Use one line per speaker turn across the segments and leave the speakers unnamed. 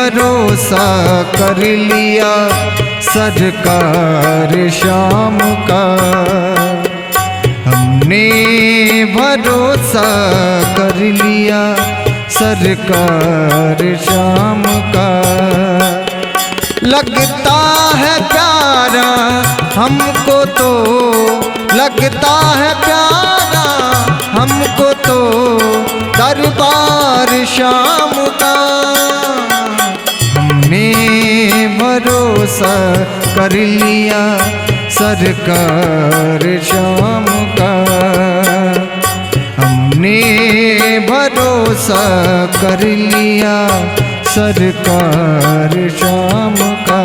भरोसा कर लिया सरकार शाम का। हमने भरोसा कर लिया सरकार शाम का। लगता है प्यारा हमको तो, लगता है प्यारा हमको तो दरबार शाम का। हमने भरोसा कर लिया सरकार शाम का। हमने भरोसा कर लिया सरकार शाम का।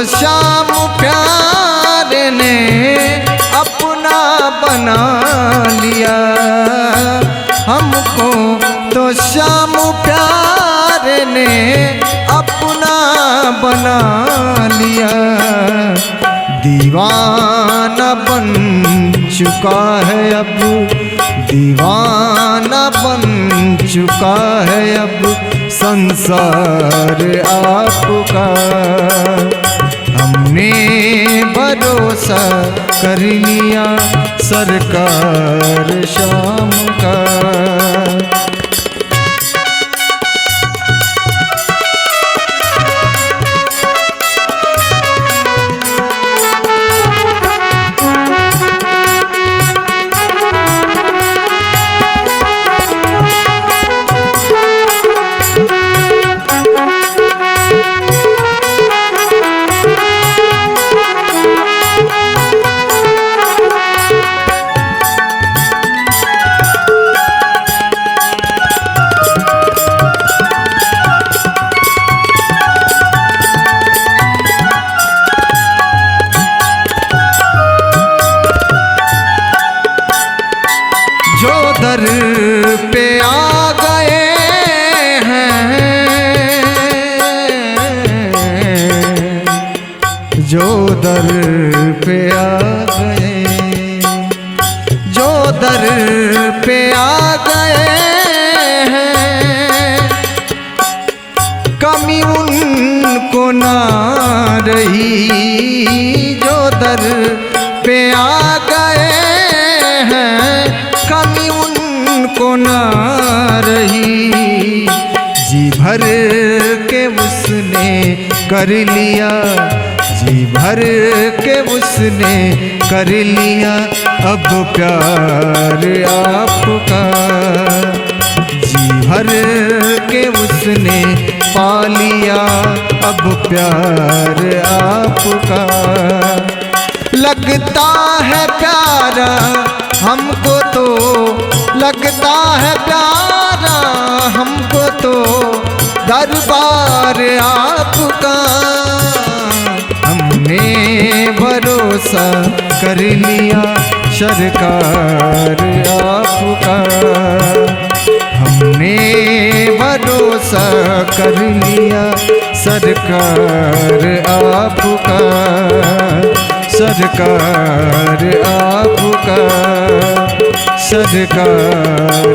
श्याम प्यार ने अपना बना लिया। हमको तो श्याम प्यार ने अपना बना लिया। दीवाना बन चुका है अब, दीवाना बन चुका है अब संसार आपका। हमने भरोसा कर लिया सरकार शाम का। जो दर पे आ गए हैं, जो दर पे आ गए, जो दर पे आ गए हैं, कमी उनको ना रही। जो दर पे आ गए हैं, कमी उनको ना रही। जी भर के उसने कर लिया, जी भर के उसने कर लिया अब प्यार आपका। जी भर के उसने पा लिया अब प्यार आपका। लगता है प्यारा हमको तो, लगता है प्यारा हमको तो दरबार आपका। हमने भरोसा कर लिया सरकार आपका। हमने भरोसा कर लिया सरकार आपका। सरकार आपका, सरकार